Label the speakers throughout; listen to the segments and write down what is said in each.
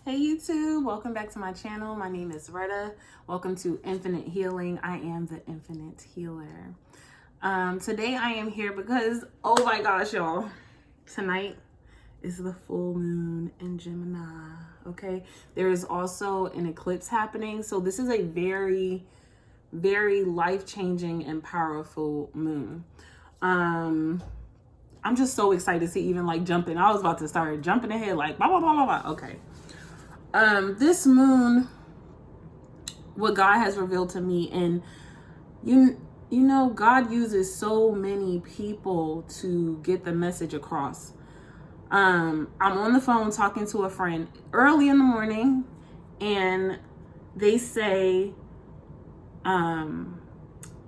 Speaker 1: Hey YouTube, welcome back to my channel. My name is Retta. Welcome to Infinite Healing. I am the Infinite Healer. Today I am here because, oh my gosh, y'all, tonight is the full moon in Gemini, okay? There is also an eclipse happening. So this is a very, very life-changing and powerful moon. I'm just so excited to even like jump in. I was about to start jumping ahead like blah, blah, blah, blah, blah. Okay. This moon, what God has revealed to me, and you know, God uses so many people to get the message across. I'm on the phone talking to a friend early in the morning, and they say,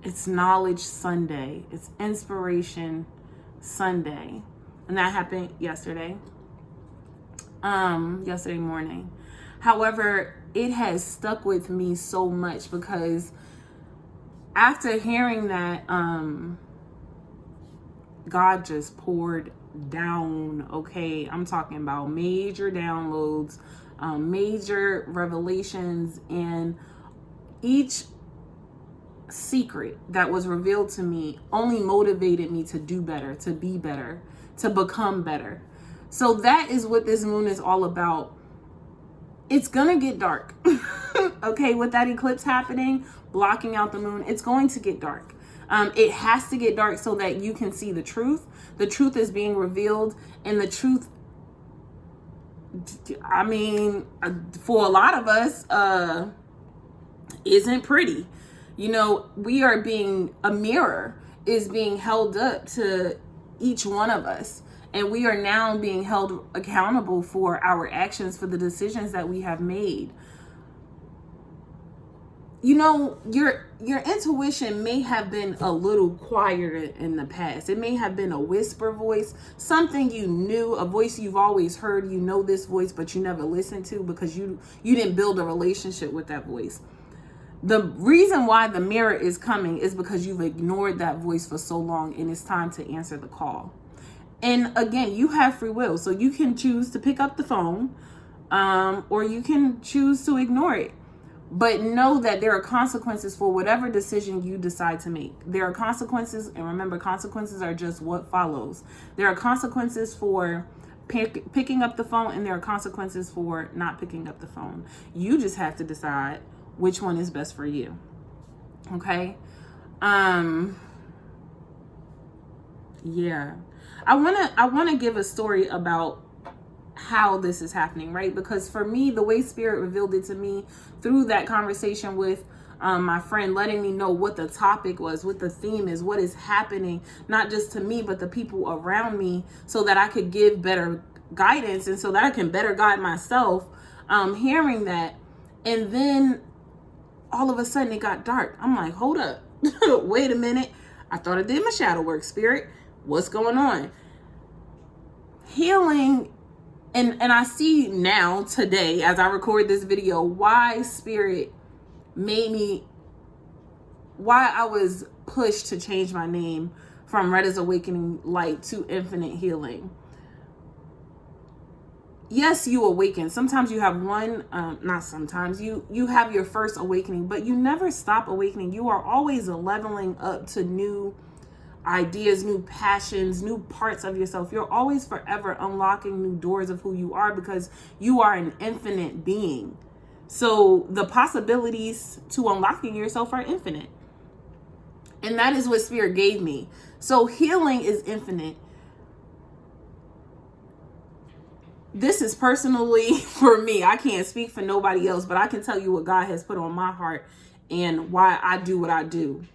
Speaker 1: it's Knowledge Sunday. It's Inspiration Sunday. And that happened yesterday. Yesterday morning. However, it has stuck with me so much because after hearing that, God just poured down, okay? I'm talking about major downloads, major revelations, and each secret that was revealed to me only motivated me to do better, to be better, to become better. So that is what this moon is all about. It's gonna get dark. Okay, with that eclipse happening, blocking out the moon, it's going to get dark. It has to get dark so that you can see the truth. The truth is being revealed, and the truth, I mean, for a lot of us, isn't pretty. You know, a mirror is being held up to each one of us. And we are now being held accountable for our actions, for the decisions that we have made. You know, your intuition may have been a little quieter in the past. It may have been a whisper voice, something you knew, a voice you've always heard. You know this voice, but you never listened to because you didn't build a relationship with that voice. The reason why the mirror is coming is because you've ignored that voice for so long, and it's time to answer the call. And again, you have free will, so you can choose to pick up the phone, or you can choose to ignore it. But know that there are consequences for whatever decision you decide to make. There are consequences, and remember, consequences are just what follows. There are consequences for picking up the phone, and there are consequences for not picking up the phone. You just have to decide which one is best for you. Okay? Yeah. I want to give a story about how this is happening, right? Because for me, the way Spirit revealed it to me through that conversation with my friend, letting me know what the topic was, what the theme is, what is happening, not just to me, but the people around me, so that I could give better guidance and so that I can better guide myself, hearing that. And then all of a sudden it got dark. I'm like, hold up. Wait a minute. I thought I did my shadow work, Spirit. What's going on? Healing, and I see now today as I record this video why Spirit why I was pushed to change my name from Retta's Awakening Light to Infinite Healing. Yes, you awaken. Sometimes you have one, not sometimes, you have your first awakening, but you never stop awakening. You are always leveling up to new ideas, new passions, new parts of yourself. You're always forever unlocking new doors of who you are because you are an infinite being. So the possibilities to unlocking yourself are infinite. And that is what Spirit gave me. So healing is infinite. This is personally for me. I can't speak for nobody else, but I can tell you what God has put on my heart and why I do what I do.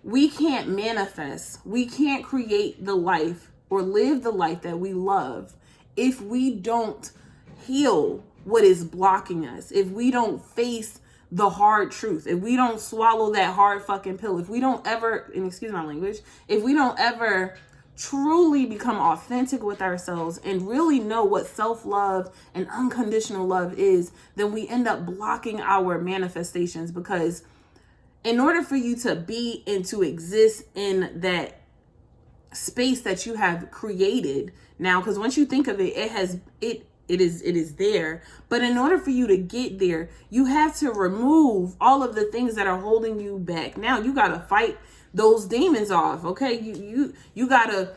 Speaker 1: We can't manifest, we can't create the life or live the life that we love if we don't heal what is blocking us, if we don't face the hard truth, if we don't swallow that hard fucking pill, if we don't ever, and excuse my language, if we don't ever truly become authentic with ourselves and really know what self-love and unconditional love is, then we end up blocking our manifestations. Because in order for you to be and to exist in that space that you have created now, because once you think of it, It is there. But in order for you to get there, you have to remove all of the things that are holding you back. Now you got to fight those demons off. Okay. You got to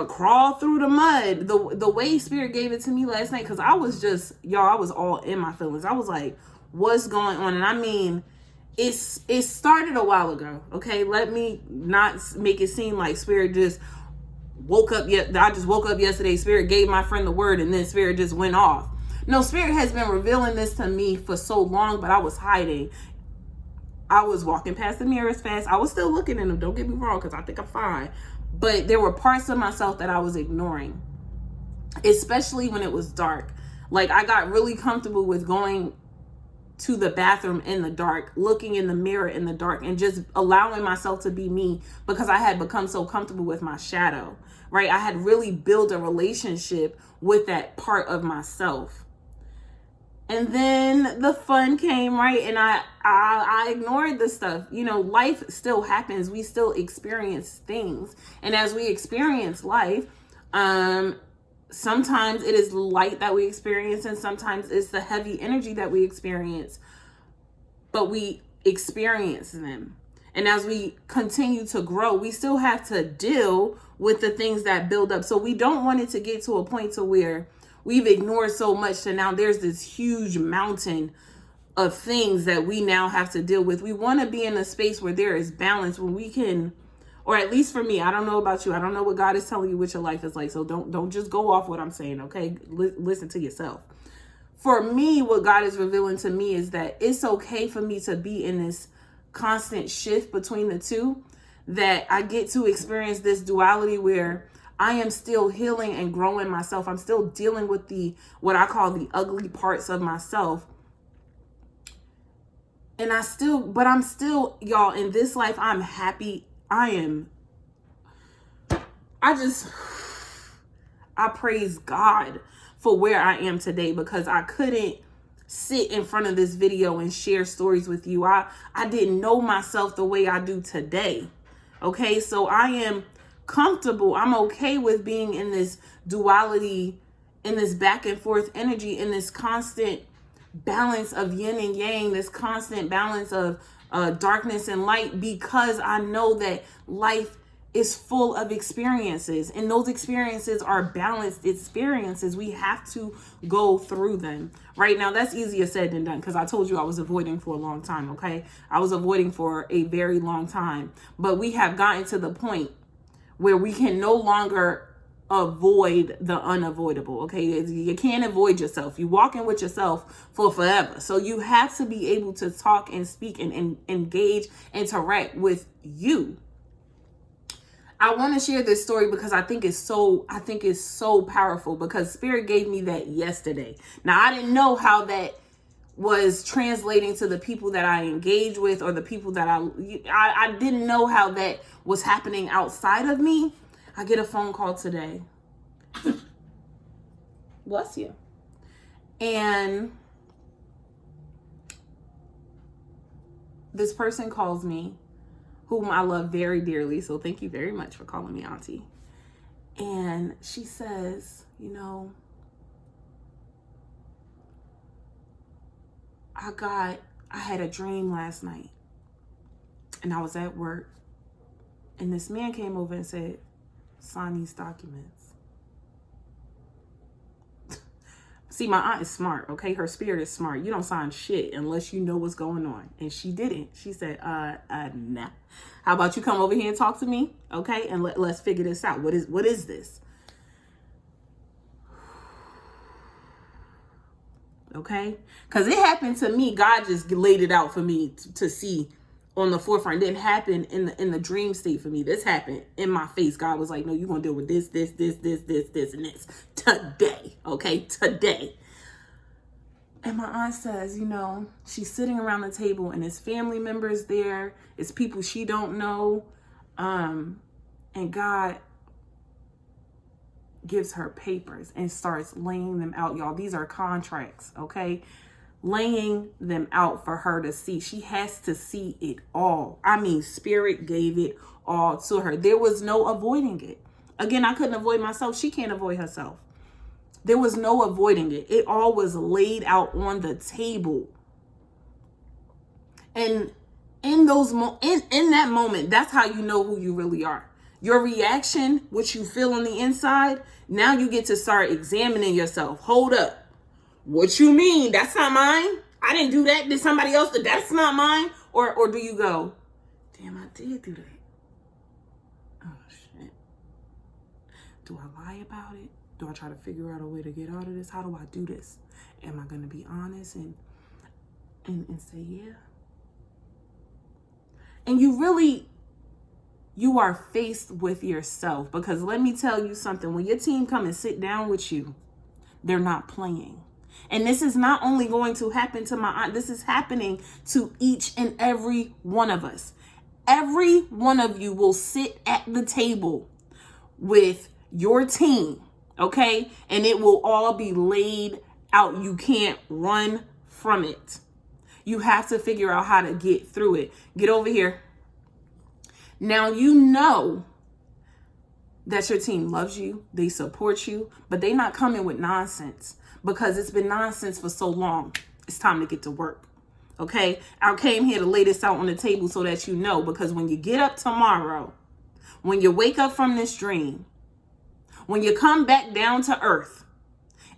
Speaker 1: crawl through the mud. The way Spirit gave it to me last night, because I was just, y'all, I was all in my feelings. I was like, what's going on? And I mean, it started a while ago. Okay. Let me not make it seem like Spirit just woke up. I just woke up yesterday. Spirit gave my friend the word and then Spirit just went off. No, Spirit has been revealing this to me for so long, but I was hiding. I was walking past the mirrors fast. I was still looking in them. Don't get me wrong, because I think I'm fine. But there were parts of myself that I was ignoring, especially when it was dark. Like, I got really comfortable with going to the bathroom in the dark, looking in the mirror in the dark, and just allowing myself to be me, because I had become so comfortable with my shadow, right? I had really built a relationship with that part of myself. And then the fun came, right? And I ignored the stuff. You know, life still happens. We still experience things. And as we experience life, sometimes it is light that we experience, and sometimes it's the heavy energy that we experience, but we experience them. And as we continue to grow, we still have to deal with the things that build up. So we don't want it to get to a point to where we've ignored so much to now there's this huge mountain of things that we now have to deal with. We want to be in a space where there is balance, when we can, or at least for me, I don't know about you. I don't know what God is telling you what your life is like. So don't just go off what I'm saying. Okay. Listen to yourself. For me, what God is revealing to me is that it's okay for me to be in this constant shift between the two, that I get to experience this duality where I am still healing and growing myself. I'm still dealing with what I call the ugly parts of myself. And I'm still, y'all, in this life, I'm happy. I praise God for where I am today, because I couldn't sit in front of this video and share stories with you. I didn't know myself the way I do today. Okay. So I am comfortable. I'm okay with being in this duality, in this back and forth energy, in this constant balance of yin and yang, this constant balance of darkness and light, because I know that life is full of experiences, and those experiences are balanced experiences. We have to go through them. Right now, that's easier said than done, because I told you I was avoiding for a long time. Okay. I was avoiding for a very long time, but we have gotten to the point where we can no longer avoid the unavoidable. Okay. You can't avoid yourself. You're walking with yourself for forever. So you have to be able to talk and speak and engage, interact with you. I want to share this story because I think it's so powerful, because Spirit gave me that yesterday. Now, I didn't know how that was translating to the people that I engage with, or the people that I didn't know how that was happening outside of me. I get a phone call today. Bless you. And this person calls me, whom I love very dearly. So thank you very much for calling me auntie. And she says, you know, I had a dream last night, and I was at work, and this man came over and said, sign these documents. See, my aunt is smart, okay? Her spirit is smart. You don't sign shit unless you know what's going on. And she didn't. She said, nah. How about you come over here and talk to me, okay? And let's figure this out. What is this? Okay? Because it happened to me. God just laid it out for me to see on the forefront. It didn't happen in the dream state for me. This happened in my face. God was like, no, you're going to deal with this, and this today. Okay? Today. And my aunt says, you know, she's sitting around the table, and it's family members there. It's people she don't know. And God gives her papers and starts laying them out, y'all. These are contracts, okay? Laying them out for her to see. She has to see it all. I mean, Spirit gave it all to her. There was no avoiding it. Again, I couldn't avoid myself. She can't avoid herself. There was no avoiding it. It all was laid out on the table. And in that moment, that's how you know who you really are. Your reaction, what you feel on the inside, now you get to start examining yourself. Hold up. What you mean? That's not mine? I didn't do that. Did somebody else do that? That's not mine? Or do you go, damn, I did do that. Oh, shit. Do I lie about it? Do I try to figure out a way to get out of this? How do I do this? Am I going to be honest and say, yeah? And you are faced with yourself, because let me tell you something. When your team come and sit down with you, they're not playing. And this is not only going to happen to my aunt, this is happening to each and every one of us. Every one of you will sit at the table with your team, okay? And it will all be laid out. You can't run from it. You have to figure out how to get through it. Get over here. Now you know that your team loves you, they support you, but they're not coming with nonsense, because it's been nonsense for so long. It's time to get to work. Okay? I came here to lay this out on the table so that you know, because when you get up tomorrow, when you wake up from this dream, when you come back down to earth,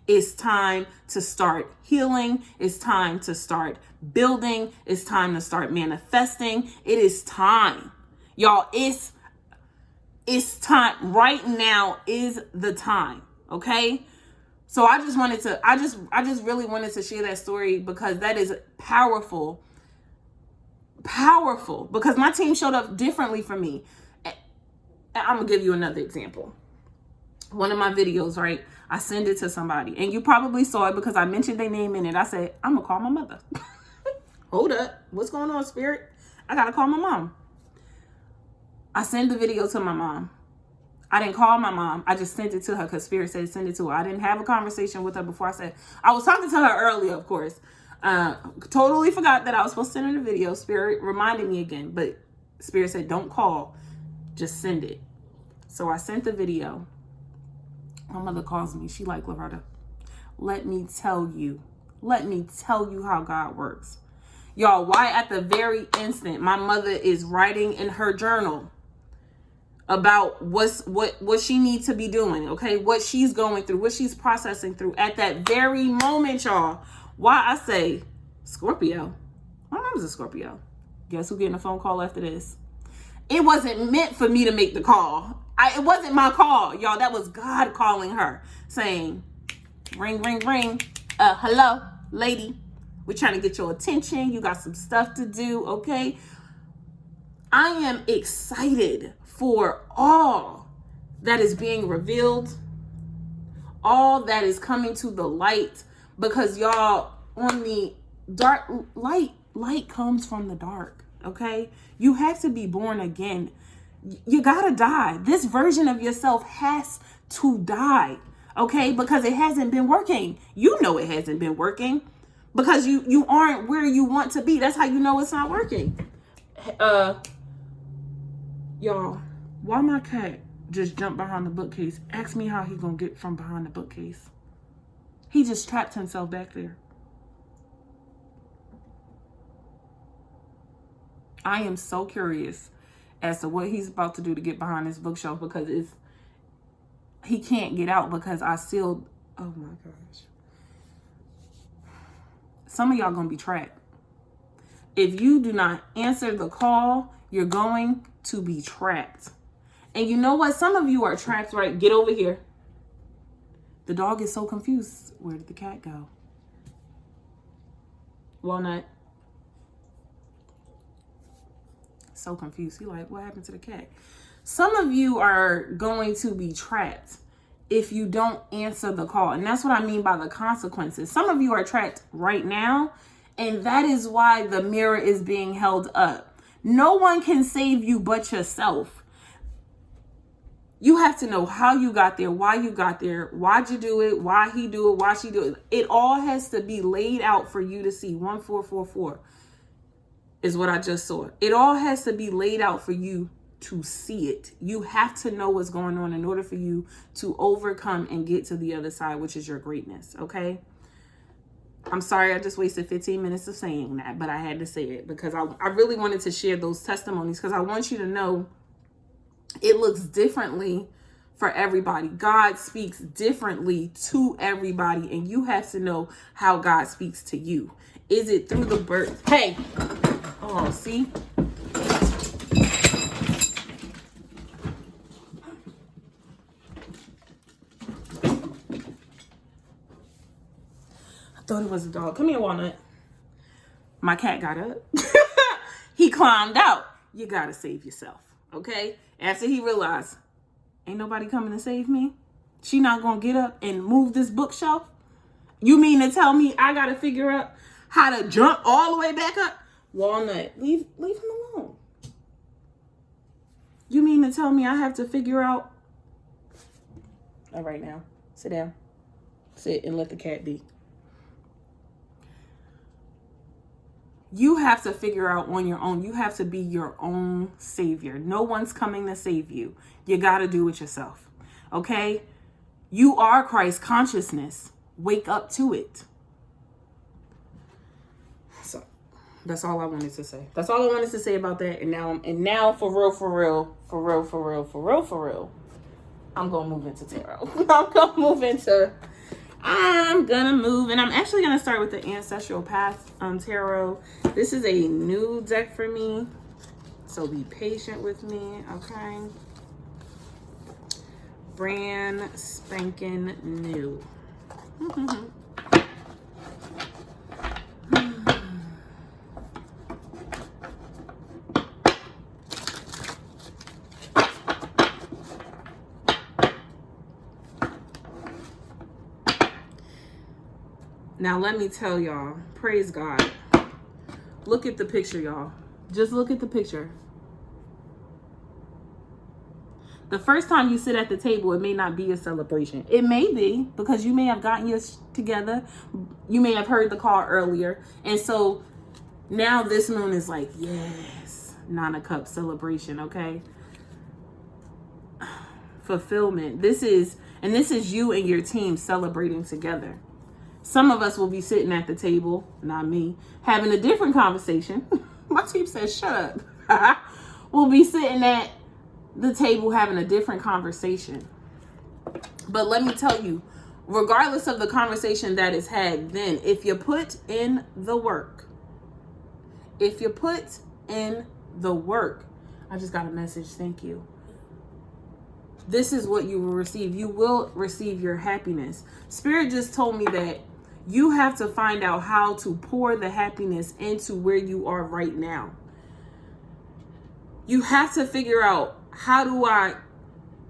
Speaker 1: it's time to start healing. It's time to start building. It's time to start manifesting. It is time. Y'all, it's time. Right now is the time. Okay? So I just really wanted to share that story, because that is powerful. Powerful. Because my team showed up differently for me. I'm going to give you another example. One of my videos, right? I send it to somebody, and you probably saw it because I mentioned their name in it. I said, I'm going to call my mother. Hold up. What's going on, Spirit? I got to call my mom. I send the video to my mom. I didn't call my mom. I just sent it to her because Spirit said send it to her. I didn't have a conversation with her before. I was talking to her earlier, of course. Totally forgot that I was supposed to send her the video. Spirit reminded me again, but Spirit said don't call, just send it. So I sent the video. My mother calls me. She like, Loretta, let me tell you how God works. Y'all, why at the very instant my mother is writing in her journal about what she needs to be doing, okay? What she's going through, what she's processing through at that very moment, y'all. Why I say Scorpio. My mom's a Scorpio. Guess who getting a phone call after this? It wasn't meant for me to make the call. It wasn't my call, y'all. That was God calling her, saying, ring, ring, ring. Hello, lady. We're trying to get your attention. You got some stuff to do, okay? I am excited for all that is being revealed, all that is coming to the light, because y'all, on the dark, light comes from the dark, okay? You have to be born again. You gotta die. This version of yourself has to die, okay? Because it hasn't been working. You know it hasn't been working because you aren't where you want to be. That's how you know it's not working. Y'all, why my cat just jumped behind the bookcase? Ask me how he gonna get from behind the bookcase. He just trapped himself back there. I am so curious as to what he's about to do to get behind this bookshelf, because he can't get out because I sealed. Oh my gosh. Some of y'all gonna be trapped. If you do not answer the call, you're going to be trapped. And you know what? Some of you are trapped, right? Get over here. The dog is so confused. Where did the cat go? Walnut. So confused. He like, what happened to the cat? Some of you are going to be trapped if you don't answer the call. And that's what I mean by the consequences. Some of you are trapped right now, and that is why the mirror is being held up. No one can save you but yourself. You have to know how you got there, why you got there, why'd you do it, why he do it, why she do it. It all has to be laid out for you to see. 1444 is what I just saw. It all has to be laid out for you to see it. You have to know what's going on in order for you to overcome and get to the other side, which is your greatness. Okay. I'm sorry I just wasted 15 minutes of saying that, but I had to say it because I really wanted to share those testimonies because I want you to know it looks differently for everybody. God speaks differently to everybody, and you have to know how God speaks to you. Is it through the birth? Hey, oh, see? I thought it was a dog. Come here, Walnut. My cat got up. He climbed out. You gotta save yourself, okay? After he realized, ain't nobody coming to save me. She not gonna get up and move this bookshelf. You mean to tell me I gotta figure out how to jump all the way back up? Walnut, leave him alone. You mean to tell me I have to figure out? All right, now sit down, sit and let the cat be. You have to figure out on your own. You have to be your own savior. No one's coming to save you. You got to do it yourself. Okay? You are Christ consciousness. Wake up to it. So that's all I wanted to say. That's all I wanted to say about that. And now for real, I'm going to move into tarot. I'm gonna move, and I'm actually gonna start with the Ancestral Path Tarot. This is a new deck for me, so be patient with me, okay? Brand spanking new. Now, let me tell y'all, praise God. Look at the picture, y'all. Just look at the picture. The first time you sit at the table, it may not be a celebration. It may be because you may have gotten yours together. You may have heard the call earlier. And so now this moon is like, yes, Nine of Cups celebration, okay? Fulfillment. This is you and your team celebrating together. Some of us will be sitting at the table, not me, having a different conversation. My team says, shut up. We'll be sitting at the table having a different conversation. But let me tell you, regardless of the conversation that is had then, if you put in the work, I just got a message, thank you. This is what you will receive. You will receive your happiness. Spirit just told me that you have to find out how to pour the happiness into where you are right now. You have to figure out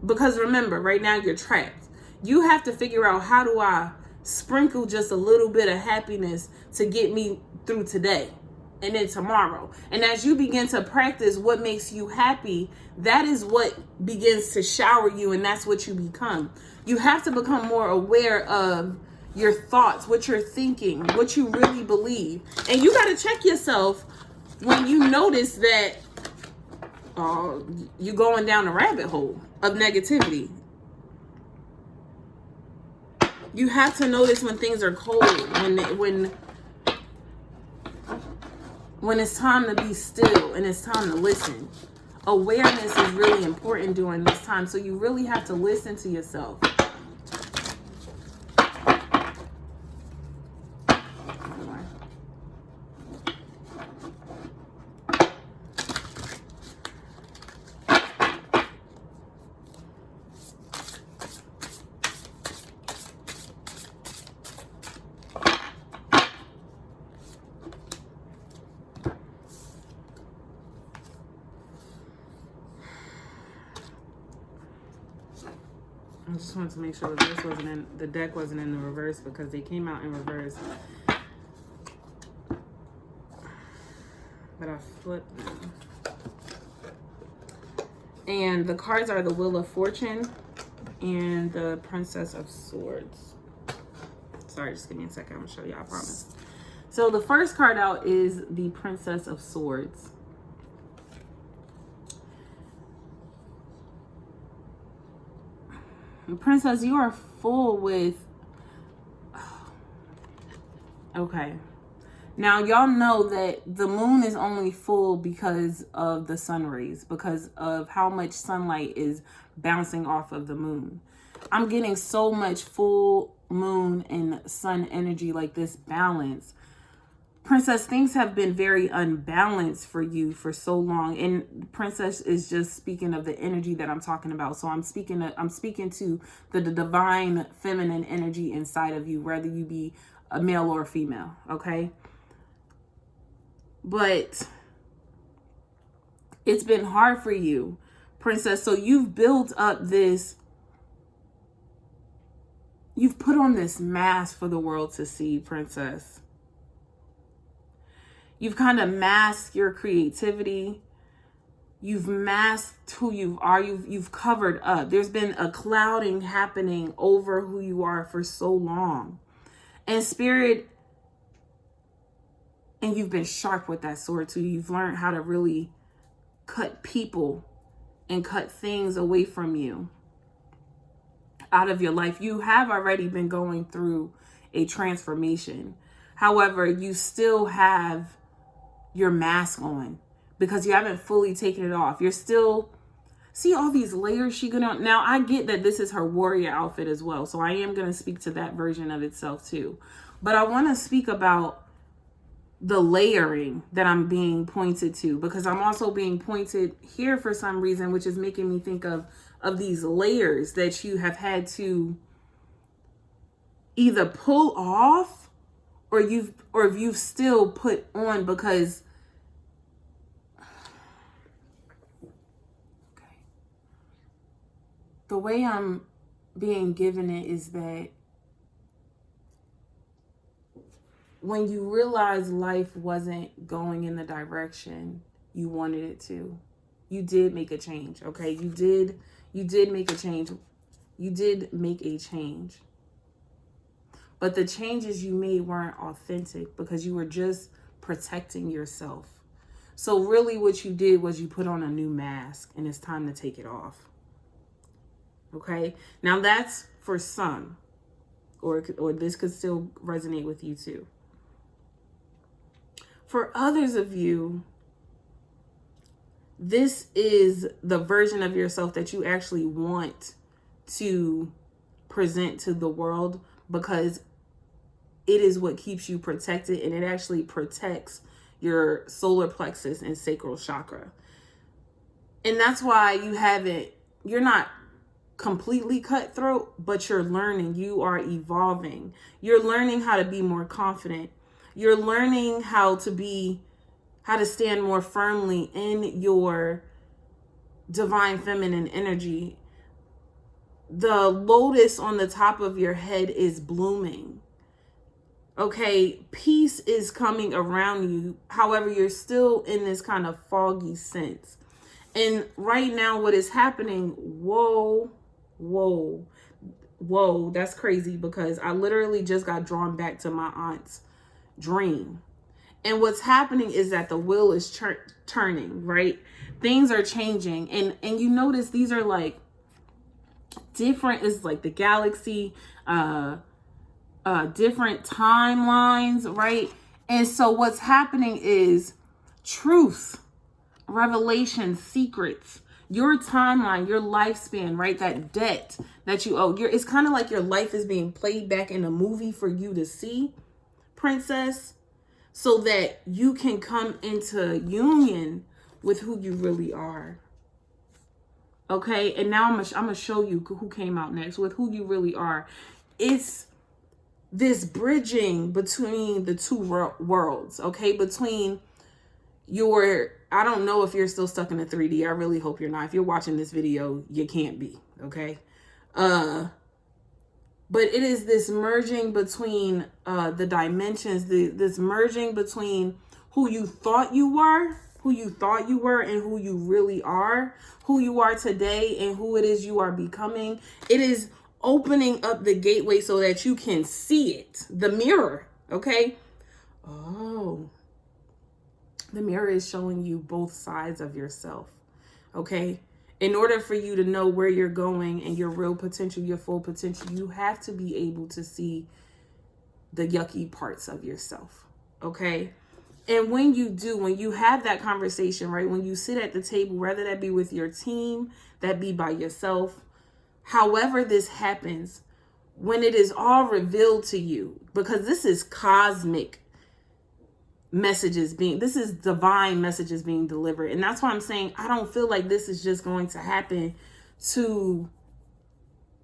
Speaker 1: because remember, right now you're trapped. You have to figure out, how do I sprinkle just a little bit of happiness to get me through today and then tomorrow. And as you begin to practice what makes you happy, that is what begins to shower you, and that's what you become. You have to become more aware of your thoughts, what you're thinking, what you really believe. And you got to check yourself when you notice that you're going down a rabbit hole of negativity. You have to notice when things are cold, when it's time to be still and it's time to listen. Awareness is really important during this time, so you really have to listen to yourself. I just wanted to make sure that the deck wasn't in the reverse, because they came out in reverse. But I flipped them. And the cards are the Wheel of Fortune and the Princess of Swords. Sorry, just give me a second. I'm gonna show you, I promise. So the first card out is the Princess of Swords. Princess, you are full with... Okay. Now, y'all know that the moon is only full because of the sun rays, because of how much sunlight is bouncing off of the moon. I'm getting so much full moon and sun energy, like this balance. Princess, things have been very unbalanced for you for so long. And Princess is just speaking of the energy that I'm talking about. So I'm speaking to the divine feminine energy inside of you, whether you be a male or a female, okay? But it's been hard for you, Princess. So you've built up this, you've put on this mask for the world to see, Princess. You've kind of masked your creativity. You've masked who you are. You've covered up. There's been a clouding happening over who you are for so long. And Spirit, and you've been sharp with that sword too. You've learned how to really cut people and cut things away from you out of your life. You have already been going through a transformation. However, you still have your mask on because you haven't fully taken it off. You're still, see all these layers she gonna, now I get that this is her warrior outfit as well. So I am going to speak to that version of itself too. But I want to speak about the layering that I'm being pointed to, because I'm also being pointed here for some reason, which is making me think of these layers that you have had to either pull off or you've still put on, because okay, the way I'm being given it is that when you realize life wasn't going in the direction you wanted it to, you did make a change, okay? You did make a change. You did make a change. But the changes you made weren't authentic because you were just protecting yourself. So really what you did was you put on a new mask, and it's time to take it off. Okay? Now that's for some, or this could still resonate with you too. For others of you, this is the version of yourself that you actually want to present to the world, because it is what keeps you protected, and it actually protects your solar plexus and sacral chakra. And that's why you're not completely cutthroat, but you're learning, you are evolving. You're learning how to be more confident. You're learning how to stand more firmly in your divine feminine energy. The lotus on the top of your head is blooming. Okay, peace is coming around you. However, you're still in this kind of foggy sense. And right now what is happening, whoa, that's crazy, because I literally just got drawn back to my aunt's dream. And what's happening is that the wheel is turning, right? Things are changing. And you notice these are like different, it's like the galaxy, different timelines, right? And so what's happening is truth, revelation, secrets, your timeline, your lifespan, right? That debt that you owe. It's kind of like your life is being played back in a movie for you to see, Princess, so that you can come into union with who you really are. Okay, and now I'm gonna show you who came out next with who you really are. It's this bridging between the two worlds, okay? Between I don't know if you're still stuck in the 3D. I really hope you're not. If you're watching this video, you can't be, okay? But it is this merging between the dimensions, this merging between who you thought you were, and who you really are, who you are today and who it is you are becoming. It is opening up the gateway so that you can see it, the mirror, okay? Oh, the mirror is showing you both sides of yourself, okay? In order for you to know where you're going and your real potential, your full potential, you have to be able to see the yucky parts of yourself. Okay? And when you do, when you have that conversation, right? When you sit at the table, whether that be with your team, that be by yourself, however this happens, when it is all revealed to you, because this is cosmic messages this is divine messages being delivered. And that's why I'm saying I don't feel like this is just going to happen to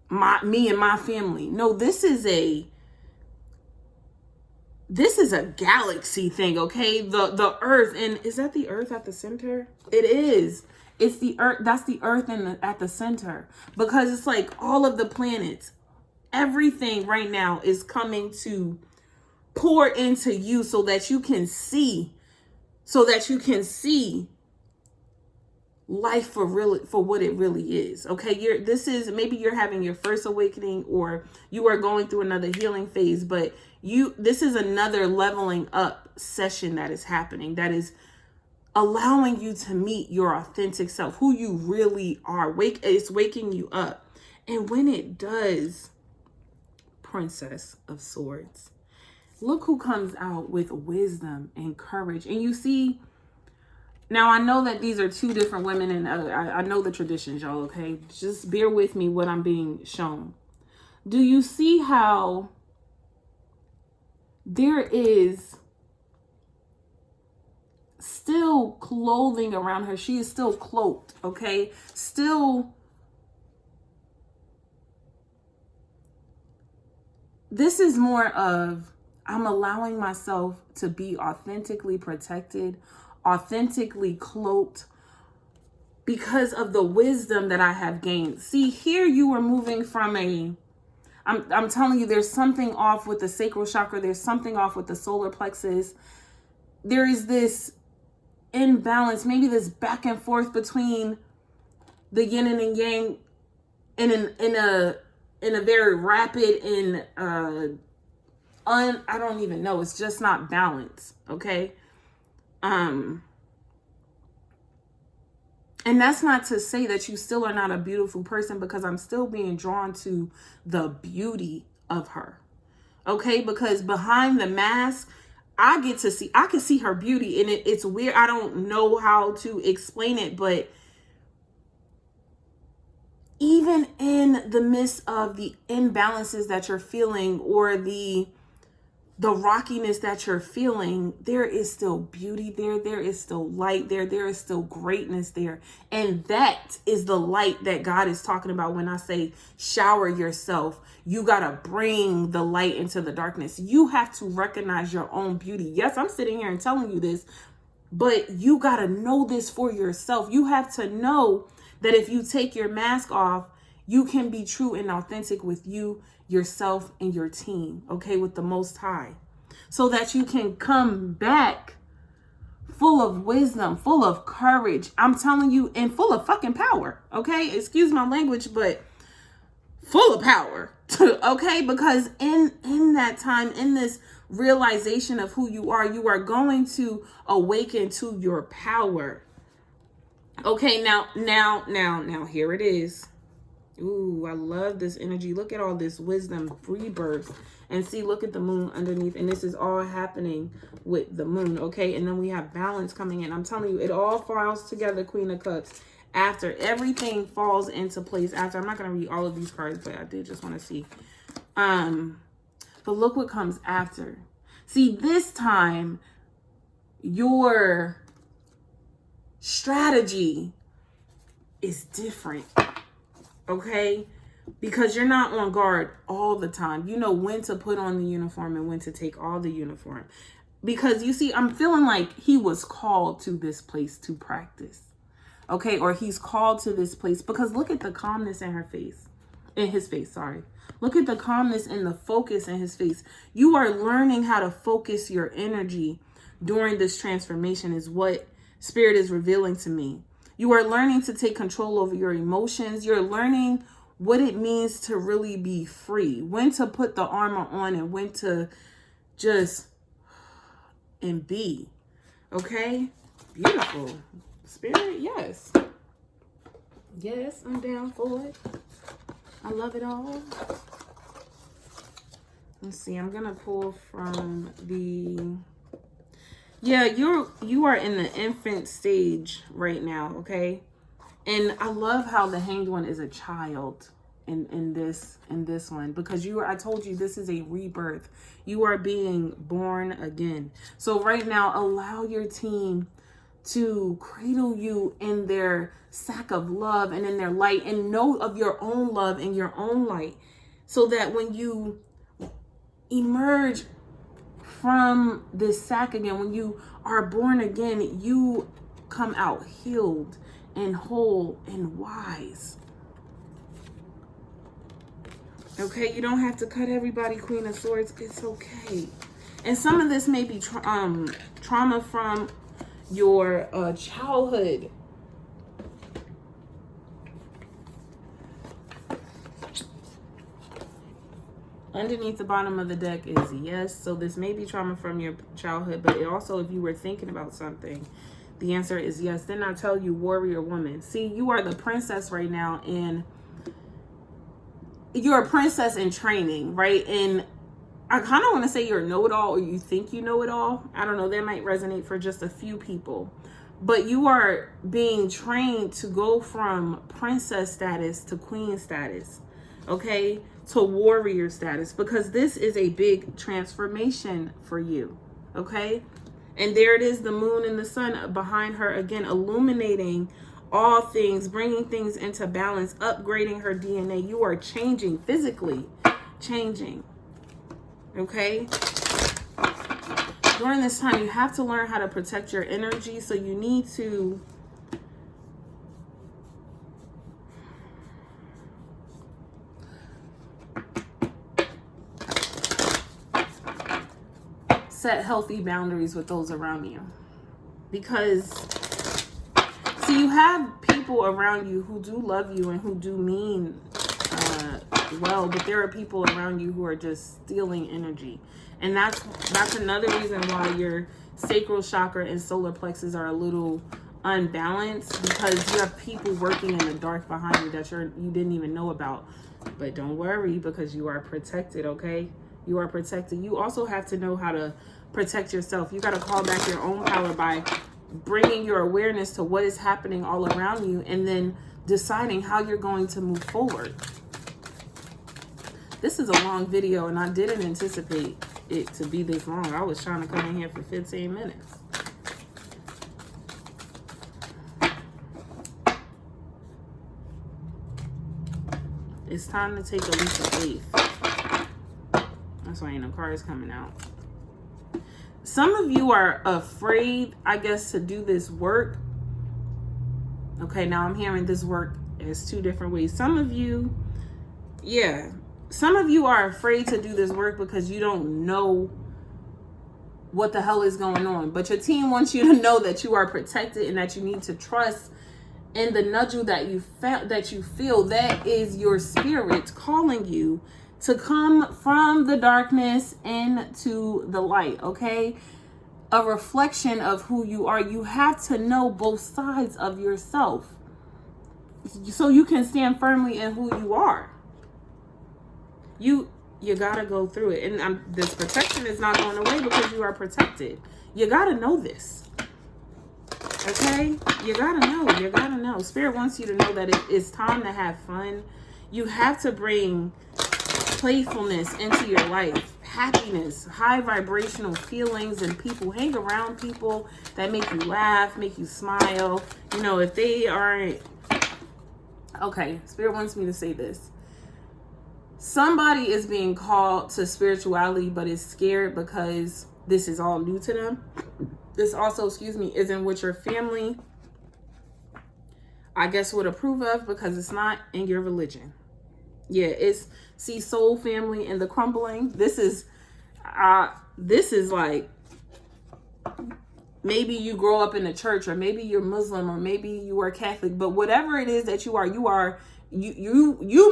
Speaker 1: me and my family. No, this is a galaxy thing, okay? The earth, and is that the earth at the center? It is. It's the earth. That's the earth at the center, because it's like all of the planets, everything right now is coming to pour into you so that you can see life for what it really is. Okay, maybe you're having your first awakening, or you are going through another healing phase, but this is another leveling up session that is happening, that is allowing you to meet your authentic self, who you really are. It's waking you up. And when it does, Princess of Swords, look who comes out with wisdom and courage. And you see, now I know that these are two different women, and I know the traditions, y'all, okay? Just bear with me what I'm being shown. Do you see how there is still clothing around her? She is still cloaked, okay? Still, this is more of, I'm allowing myself to be authentically protected, authentically cloaked, because of the wisdom that I have gained. See, here you are moving from I'm telling you, there's something off with the sacral chakra. There's something off with the solar plexus. There is this imbalance, maybe this back and forth between the yin and the yang in a very rapid and I don't even know. It's just not balanced. Okay. And that's not to say that you still are not a beautiful person, because I'm still being drawn to the beauty of her. Okay. Because behind the mask, I can see her beauty, and it's weird. I don't know how to explain it, but even in the midst of the imbalances that you're feeling, or the rockiness that you're feeling, there is still beauty there. There is still light there. There is still greatness there. And that is the light that God is talking about when I say shower yourself. You got to bring the light into the darkness. You have to recognize your own beauty. Yes, I'm sitting here and telling you this, but you got to know this for yourself. You have to know that if you take your mask off, you can be true and authentic with you, yourself, and your team, okay, with the Most High, so that you can come back full of wisdom, full of courage. I'm telling you, and full of fucking power, okay? Excuse my language, but full of power, okay? Because in that time, in this realization of who you are going to awaken to your power. Okay, now, here it is. Ooh, I love this energy. Look at all this wisdom, rebirth. And see, look at the moon underneath. And this is all happening with the moon, okay? And then we have balance coming in. I'm telling you, it all falls together, Queen of Cups. After everything falls into place. After, I'm not going to read all of these cards, but I did just want to see. But look what comes after. See, this time, your strategy is different. Okay, because you're not on guard all the time. You know when to put on the uniform and when to take all the uniform. Because you see, I'm feeling like he was called to this place to practice. Okay, or he's called to this place, because look at the calmness in his face, sorry. Look at the calmness and the focus in his face. You are learning how to focus your energy during this transformation, is what Spirit is revealing to me. You are learning to take control over your emotions. You're learning what it means to really be free, when to put the armor on and when to just and be. Okay? Beautiful. Spirit, yes. Yes, I'm down for it. I love it all. Let's see, I'm gonna pull from the, yeah, you are in the infant stage right now, okay? And I love how the Hanged One is a child in this one, because I told you this is a rebirth. You are being born again. So right now, allow your team to cradle you in their sack of love and in their light, and know of your own love and your own light, so that when you emerge from this sack again, when you are born again, you come out healed and whole and wise. Okay, you don't have to cut everybody, Queen of Swords. It's okay. And some of this may be trauma from your childhood. Underneath the bottom of the deck is yes. So this may be trauma from your childhood, but it also, if you were thinking about something, the answer is yes. Then I tell you, warrior woman. See, you are the princess right now, and you're a princess in training, right? And I kind of want to say you're a know-it-all, or you think you know it all. I don't know. That might resonate for just a few people. But you are being trained to go from princess status to queen status, okay? To warrior status, because this is a big transformation for you, okay? And there it is, the moon and the sun behind her again, illuminating all things, bringing things into balance, upgrading her DNA. You are changing, physically changing, okay? During this time, you have to learn how to protect your energy, so you need to set healthy boundaries with those around you. Because, see, you have people around you who do love you and who do mean well, but there are people around you who are just stealing energy. And that's another reason why your sacral chakra and solar plexus are a little unbalanced, because you have people working in the dark behind you that you didn't even know about. But don't worry, because you are protected, okay? You are protected. You also have to know how to protect yourself. You got to call back your own power by bringing your awareness to what is happening all around you, and then deciding how you're going to move forward. This is a long video, and I didn't anticipate it to be this long. I was trying to come in here for 15 minutes. It's time to take a leap of faith. That's why ain't no cars coming out. Some of you are afraid, I guess, to do this work. Okay, now I'm hearing this work as two different ways. Some of you, yeah, some of you are afraid to do this work because you don't know what the hell is going on. But your team wants you to know that you are protected and that you need to trust in the nudge that you feel that is your spirit calling you to come from the darkness into the light, okay? A reflection of who you are. You have to know both sides of yourself so you can stand firmly in who you are. You gotta go through it. And this protection is not going away because you are protected. You gotta know this. Okay? You gotta know. Spirit wants you to know that it's time to have fun. You have to bring playfulness into your life, happiness, high vibrational feelings, and people. Hang around people that make you laugh, make you smile. You know, if they aren't... Okay, Spirit wants me to say this. Somebody is being called to spirituality, but is scared because this is all new to them. This also, isn't what your family, I guess, would approve of, because it's not in your religion. Yeah, it's, see, soul family and the crumbling. This is like, maybe you grow up in a church, or maybe you're Muslim, or maybe you are Catholic, but whatever it is that you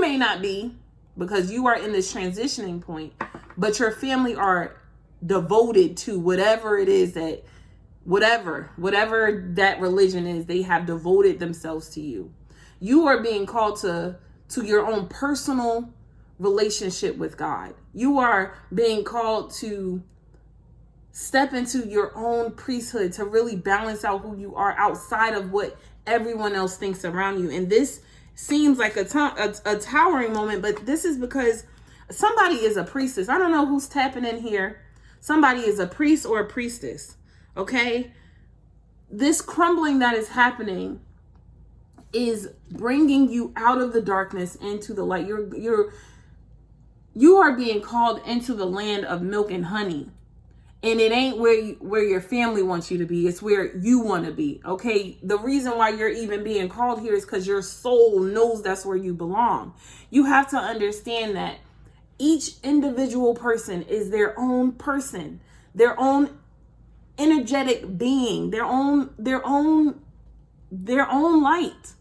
Speaker 1: may not be, because you are in this transitioning point, but your family are devoted to whatever it is that, whatever that religion is, they have devoted themselves to you. You are being called to your own personal relationship with God. You are being called to step into your own priesthood, to really balance out who you are outside of what everyone else thinks around you. And this seems like a towering moment, but this is because somebody is a priestess. I don't know who's tapping in here. Somebody is a priest or a priestess. Okay. This crumbling that is happening is bringing you out of the darkness into the light. You are being called into the land of milk and honey. And it ain't where your family wants you to be. It's where you want to be. Okay. The reason why you're even being called here is because your soul knows that's where you belong. You have to understand that each individual person is their own person, their own energetic being, their own light.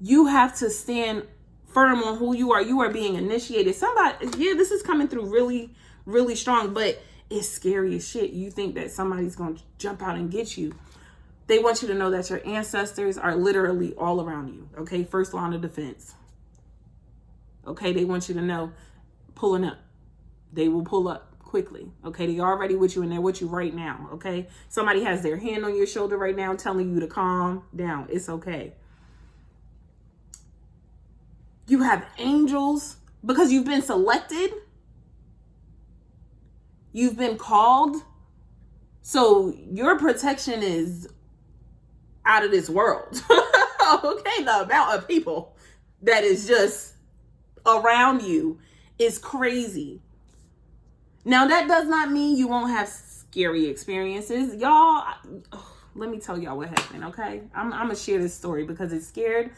Speaker 1: You have to stand firm on who you are. You are being initiated. This is coming through really, really strong, but it's scary as shit. You think that somebody's going to jump out and get you. They want you to know that your ancestors are literally all around you. Okay. First line of defense. Okay. They want you to know pulling up. They will pull up quickly. Okay. They're already with you and they're with you right now. Okay. Somebody has their hand on your shoulder right now telling you to calm down. It's okay. You have angels because you've been selected. You've been called. So your protection is out of this world. Okay. The amount of people that is just around you is crazy. Now, that does not mean you won't have scary experiences. Y'all, let me tell y'all what happened, okay? I'm going to share this story because it scared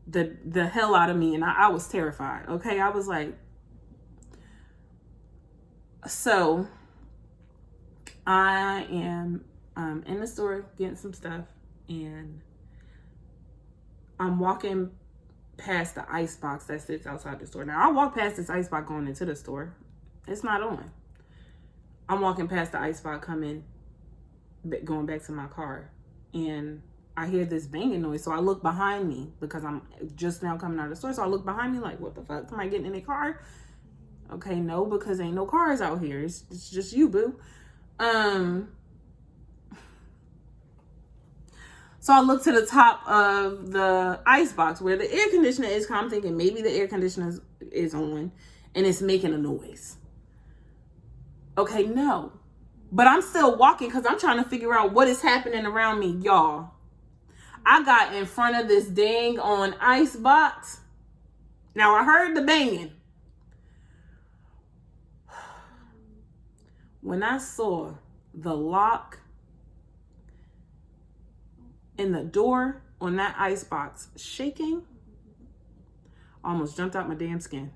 Speaker 1: the hell out of me, and I was terrified, okay? I was like, so I am in the store getting some stuff, and I'm walking past the ice box that sits outside the store. Now, I walk past this ice box going into the store. It's not on. I'm walking past the ice box going back to my car, and I hear this banging noise. So I look behind me because I'm just now coming out of the store. So I look behind me like, what the fuck? Somebody getting in their car? Okay, no, because ain't no cars out here. It's just you, boo. So I look to the top of the ice box where the air conditioner is. I'm thinking maybe the air conditioner is on and it's making a noise. Okay, no. But I'm still walking because I'm trying to figure out what is happening around me, y'all. I got in front of this dang on ice box. Now I heard the banging. When I saw the lock in the door on that ice box shaking, I almost jumped out my damn skin.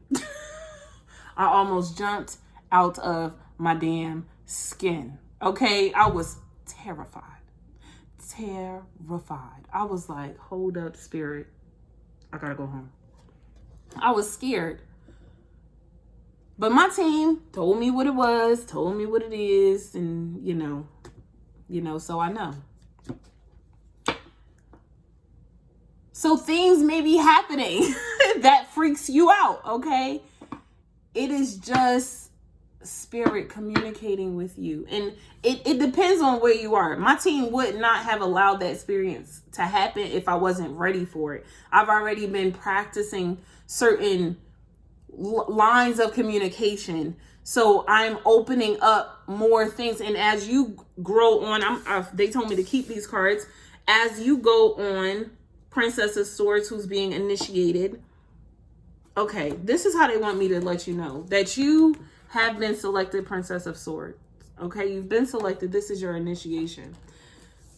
Speaker 1: I almost jumped out of my damn skin. Okay, I was terrified. I was like, hold up, spirit. I gotta go home. I was scared. But my team told me what it was, told me what it is, and you know, so I know. So things may be happening that freaks you out, okay? It is just spirit communicating with you. And it depends on where you are. My team would not have allowed that experience to happen if I wasn't ready for it. I've already been practicing certain lines of communication. So I'm opening up more things. And as you grow on, they told me to keep these cards. As you go on, Princess of Swords, who's being initiated. Okay, this is how they want me to let you know that you have been selected, Princess of Swords. Okay, you've been selected. This is your initiation.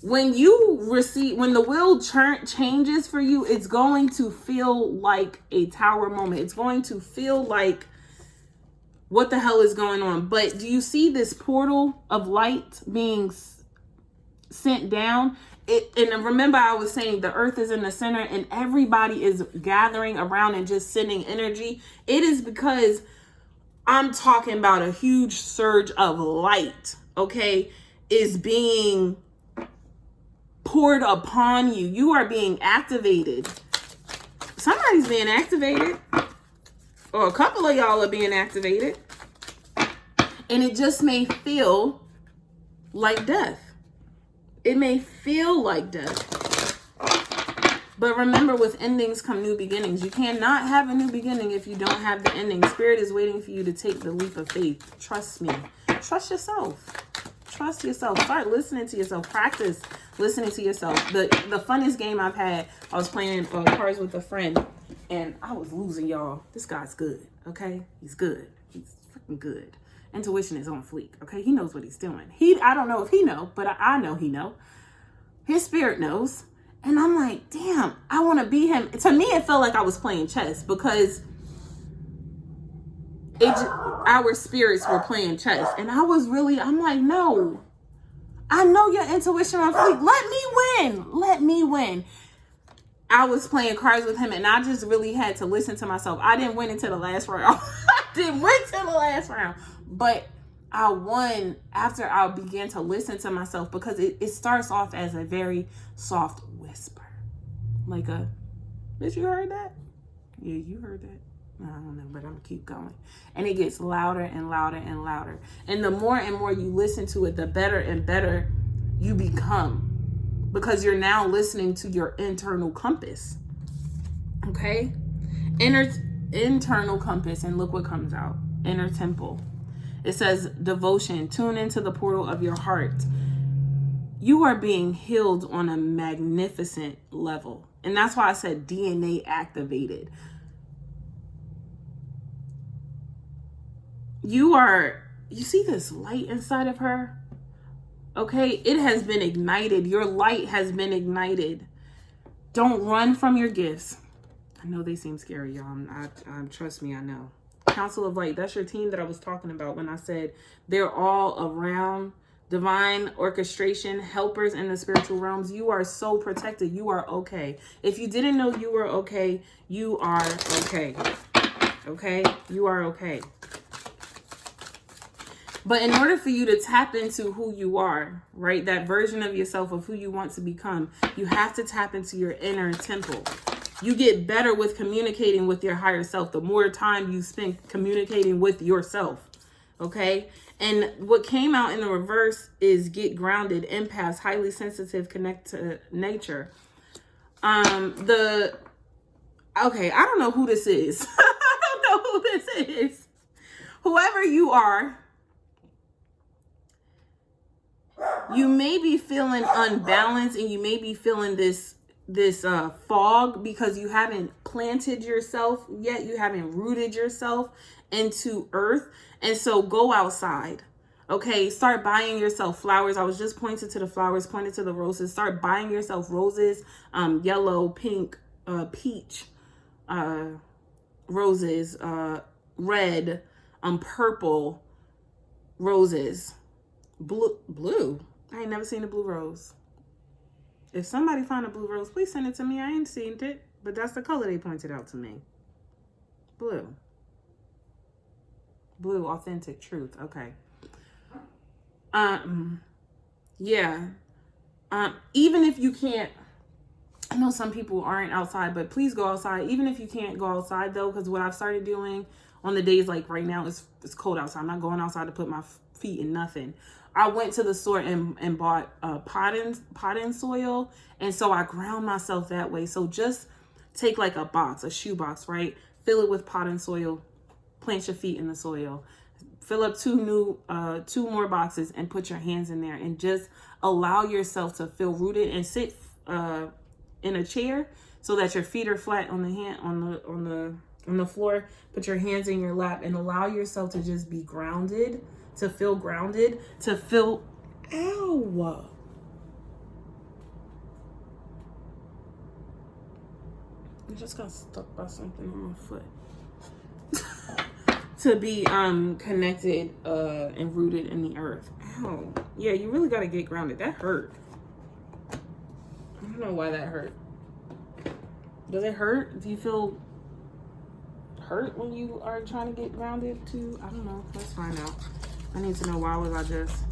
Speaker 1: When the wheel changes for you, it's going to feel like a tower moment. It's going to feel like, what the hell is going on? But do you see this portal of light being sent down? And remember, I was saying the earth is in the center and everybody is gathering around and just sending energy. It is because I'm talking about a huge surge of light, okay, is being poured upon you. You are being activated. Somebody's being activated. Or a couple of y'all are being activated. And it just may feel like death. It may feel like death. But remember, with endings come new beginnings. You cannot have a new beginning if you don't have the ending. Spirit is waiting for you to take the leap of faith. Trust me. Trust yourself. Trust yourself. Start listening to yourself. Practice listening to yourself. The funnest game I've had, I was playing cards with a friend, and I was losing, y'all. This guy's good, okay? He's good. He's freaking good. Intuition is on fleek, okay? He knows what he's doing. I don't know if he know, but I know he know. His spirit knows. And I'm like, damn, I want to be him. To me, it felt like I was playing chess because our spirits were playing chess. And I'm like, no. I know your intuition on fleek. Let me win. Let me win. I was playing cards with him, and I just really had to listen to myself. I didn't win until the last round. But I won after I began to listen to myself, because it starts off as a very soft whisper. Like did you heard that? Yeah, you heard that. I don't know, but I'm gonna keep going. And it gets louder and louder and louder. And the more and more you listen to it, the better and better you become. Because you're now listening to your internal compass. Okay? Internal compass. And look what comes out. Inner temple. It says devotion. Tune into the portal of your heart. You are being healed on a magnificent level. And that's why I said DNA activated. You see this light inside of her? Okay, it has been ignited. Your light has been ignited. Don't run from your gifts. I know they seem scary, y'all. Trust me, I know. Council of Light, that's your team that I was talking about when I said they're all around. Divine orchestration, helpers in the spiritual realms. You are so protected. You are okay. If you didn't know you were okay, you are okay. Okay? You are okay. But in order for you to tap into who you are, right, that version of yourself of who you want to become, you have to tap into your inner temple. You get better with communicating with your higher self the more time you spend communicating with yourself, okay? And what came out in the reverse is get grounded, empaths, highly sensitive, connect to nature. Okay, I don't know who this is. I don't know who this is. Whoever you are, you may be feeling unbalanced, and you may be feeling this fog because you haven't planted yourself yet. You haven't rooted yourself into earth. And so go outside. Okay, start buying yourself flowers. I was just pointing to the flowers, pointing to the roses. Start buying yourself roses, yellow, pink, peach roses, red, purple roses, blue. I ain't never seen a blue rose. If somebody found a blue rose, please send it to me. I ain't seen it, but that's the color they pointed out to me. Blue. Blue, authentic truth. Okay. Yeah. Even if you can't, I know some people aren't outside, but please go outside. Even if you can't go outside though, because what I've started doing on the days like right now, it's cold outside. I'm not going outside to put my feet in nothing. I went to the store and bought potting soil. And so I ground myself that way. So just take like a shoe box, right? Fill it with potting soil, plant your feet in the soil, fill up two more boxes and put your hands in there and just allow yourself to feel rooted and sit in a chair so that your feet are flat on the floor. Put your hands in your lap and allow yourself to just be grounded. To feel grounded, to feel, ow. I just got stuck by something on my foot. To be connected and rooted in the earth. Ow. Yeah, you really got to get grounded. That hurt. I don't know why that hurt. Does it hurt? Do you feel hurt when you are trying to get grounded too? I don't know. Let's find out. I need to know why was I just...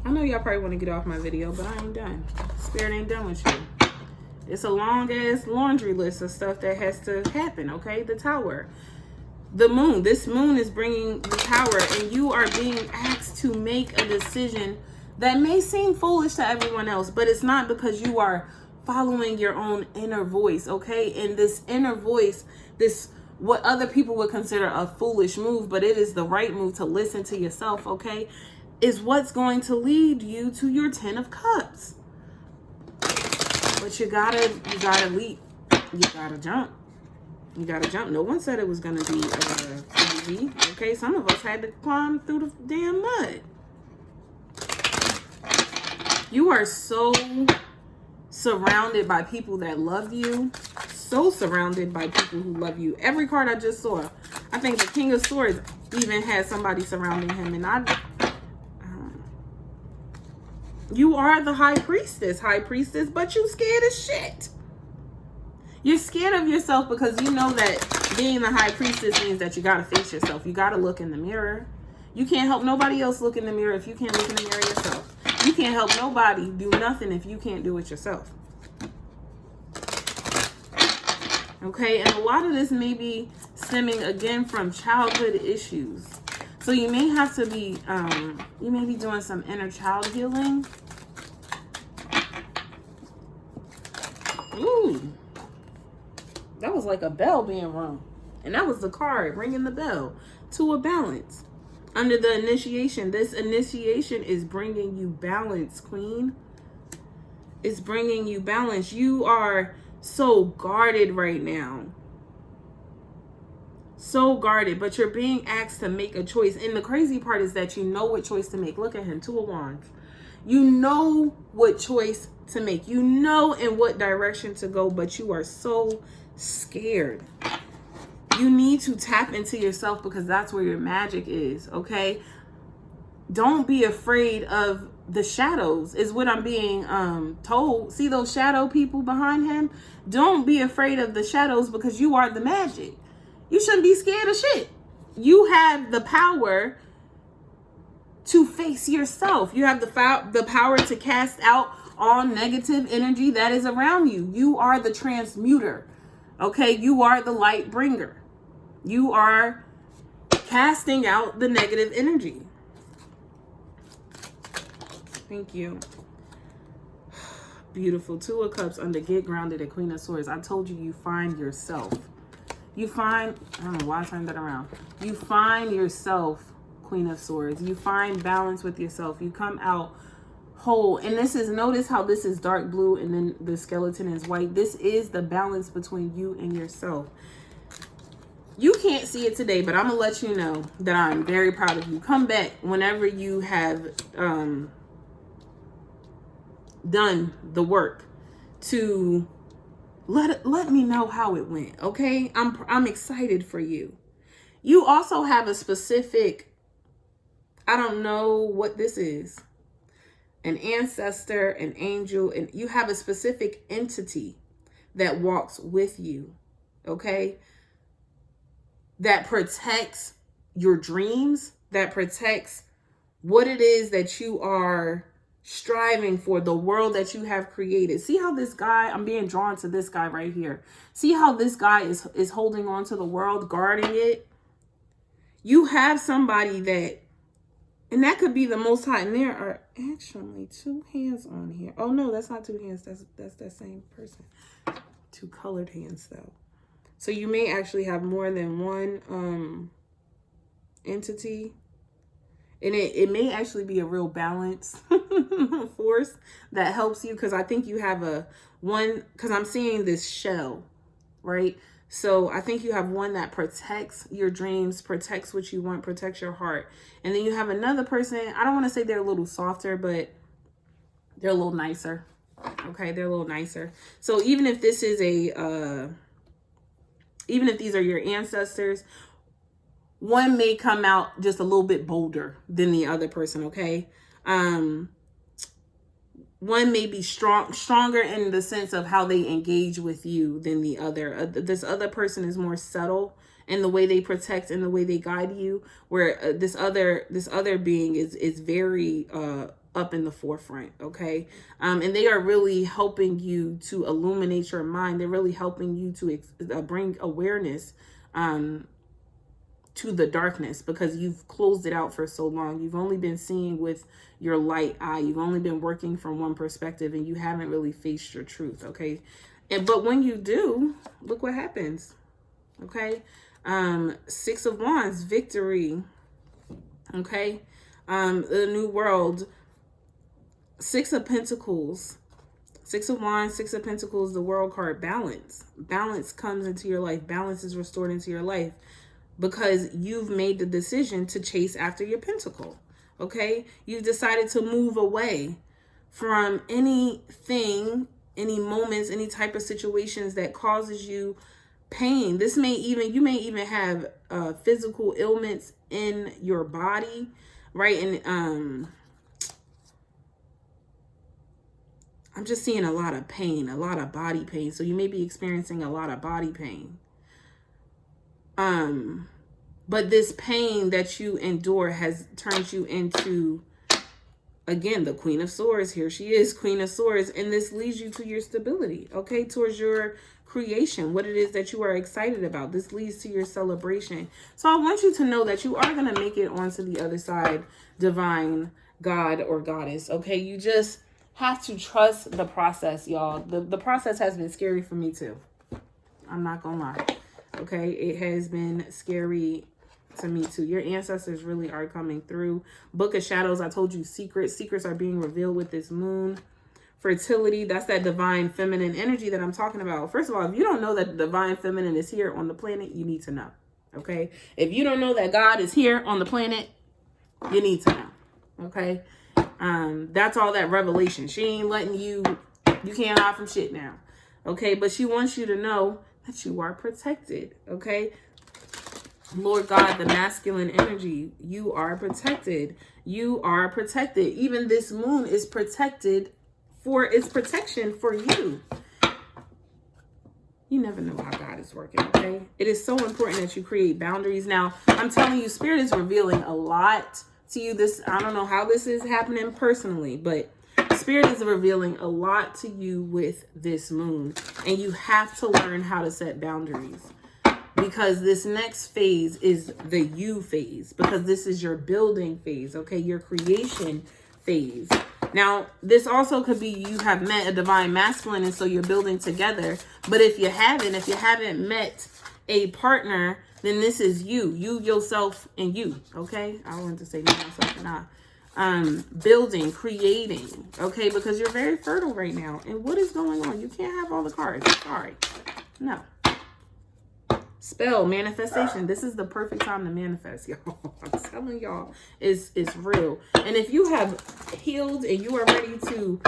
Speaker 1: I know y'all probably want to get off my video, but I ain't done. Spirit ain't done with you. It's a long ass laundry list of stuff that has to happen, okay? The Tower. The moon. This moon is bringing the Tower, and you are being asked to make a decision that may seem foolish to everyone else, but it's not, because you are following your own inner voice, okay? And this inner voice, this what other people would consider a foolish move, but it is the right move to listen to yourself, okay, is what's going to lead you to your 10 of Cups. But you gotta leap. You gotta jump. You gotta jump. No one said it was gonna be easy. Okay, some of us had to climb through the damn mud. You are so surrounded by people that love you. So surrounded by people who love you. Every card I just saw, I think the King of Swords even had somebody surrounding him, and you are the high priestess, but you scared as shit. You're scared of yourself because you know that being the high priestess means that you gotta face yourself. You gotta look in the mirror. You can't help nobody else look in the mirror if you can't look in the mirror yourself. You can't help nobody do nothing if you can't do it yourself. Okay, and a lot of this may be stemming again from childhood issues. So you may have to be, you may be doing some inner child healing. Ooh, that was like a bell being rung. And that was the card ringing the bell to a balance. Under the initiation, this initiation is bringing you balance, Queen. It's bringing you balance. You are so guarded right now. So guarded, but you're being asked to make a choice. And the crazy part is that you know what choice to make. Look at him, 2 of Wands. You know what choice to make. You know in what direction to go, but you are so scared. You need to tap into yourself because that's where your magic is, okay? Don't be afraid of the shadows is what I'm being told. See those shadow people behind him? Don't be afraid of the shadows because you are the magic. You shouldn't be scared of shit. You have the power to face yourself. You have the power to cast out all negative energy that is around you. You are the transmuter. Okay, you are the light bringer. You are casting out the negative energy. Thank you. Beautiful. 2 of Cups under Get Grounded at Queen of Swords. I told you, you find yourself. You find, I don't know why I turned that around. You find yourself, Queen of Swords. You find balance with yourself. You come out whole. And this is, notice how this is dark blue and then the skeleton is white. This is the balance between you and yourself. You can't see it today, but I'm going to let you know that I'm very proud of you. Come back whenever you have done the work to let me know how it went, okay? I'm excited for you. You also have a specific, I don't know what this is, an ancestor, an angel, and you have a specific entity that walks with you, okay? That protects your dreams, that protects what it is that you are striving for, the world that you have created. See how this guy, I'm being drawn to this guy right here. See how this guy is holding on to the world, guarding it. You have somebody that, and that could be the Most High, and there are actually 2 hands on here. Oh no, that's not 2 hands, that's that same person. 2 colored hands though. So you may actually have more than one entity. And it may actually be a real balance force that helps you. Because I think you have because I'm seeing this shell, right? So I think you have one that protects your dreams, protects what you want, protects your heart. And then you have another person, I don't want to say they're a little softer, but they're a little nicer. Okay, they're a little nicer. So even if this is even if these are your ancestors, one may come out just a little bit bolder than the other person, okay? One may be stronger in the sense of how they engage with you than the other. This other person is more subtle in the way they protect and the way they guide you, where this other being is very up in the forefront, okay? And they are really helping you to illuminate your mind. They're really helping you to bring awareness to the darkness, because you've closed it out for so long. You've only been seeing with your light eye. You've only been working from one perspective, and you haven't really faced your truth, okay? But when you do, look what happens, okay? 6 of Wands, victory, okay? The new world, 6 of Pentacles, 6 of Wands, 6 of Pentacles, the world card, balance. Balance comes into your life. Balance is restored into your life because you've made the decision to chase after your pentacle, okay? You've decided to move away from anything, any moments, any type of situations that causes you pain. You may even have physical ailments in your body, right? And I'm just seeing a lot of pain, a lot of body pain. So you may be experiencing a lot of body pain. But this pain that you endure has turned you into, again, the Queen of Swords. Here she is, Queen of Swords. And this leads you to your stability, okay? Towards your creation, what it is that you are excited about. This leads to your celebration. So I want you to know that you are going to make it onto the other side, divine God or goddess, okay? You just have to trust the process, y'all. The process has been scary for me too. I'm not going to lie. Okay, it has been scary to me too. Your ancestors really are coming through. Book of Shadows, I told you, secrets are being revealed with this moon. Fertility, that's that divine feminine energy that I'm talking about. First of all, if you don't know that the divine feminine is here on the planet, you need to know. Okay, if you don't know that God is here on the planet, you need to know. Okay, that's all that revelation. She ain't letting you can't hide from shit now. Okay, but she wants you to know that you are protected, okay? Lord God, the masculine energy, you are protected. You are protected. Even this moon is protected for its protection for you. You never know how God is working, okay? It is so important that you create boundaries. Now, I'm telling you, Spirit is revealing a lot to you. I don't know how this is happening personally, but Spirit is revealing a lot to you with this moon, and you have to learn how to set boundaries, because this next phase is the you phase, because this is your building phase, okay? Your creation phase. Now, this also could be you have met a divine masculine, and so you're building together. But if you haven't met a partner, then this is you, yourself, and you, okay? I wanted to say me, myself, and I. Building, creating, okay? Because you're very fertile right now. And what is going on? You can't have all the cards. Sorry. No. Spell, manifestation. This is the perfect time to manifest, y'all. I'm telling y'all, it's real. And if you have healed and you are ready to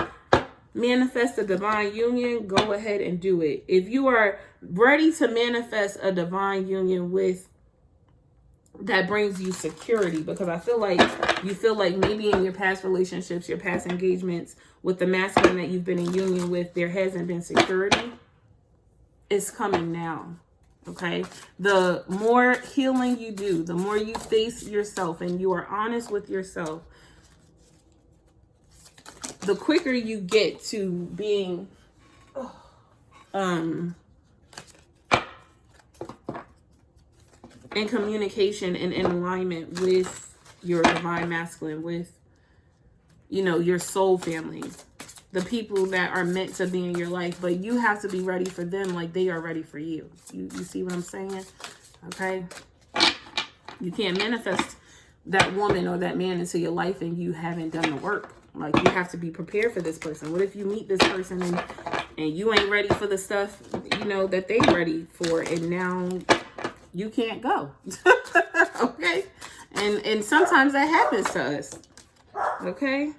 Speaker 1: manifest a divine union, go ahead and do it. If you are ready to manifest a divine union that brings you security, because I feel like you feel like maybe in your past relationships, your past engagements with the masculine that you've been in union with, there hasn't been security. It's coming now, okay? The more healing you do, the more you face yourself and you are honest with yourself, the quicker you get to being in communication and in alignment with your divine masculine, with, your soul family, the people that are meant to be in your life. But you have to be ready for them like they are ready for you. You see what I'm saying? Okay. You can't manifest that woman or that man into your life and you haven't done the work. Like, you have to be prepared for this person. What if you meet this person and you ain't ready for the stuff, that they ready for, and now you can't go. Okay? And sometimes that happens to us. Okay?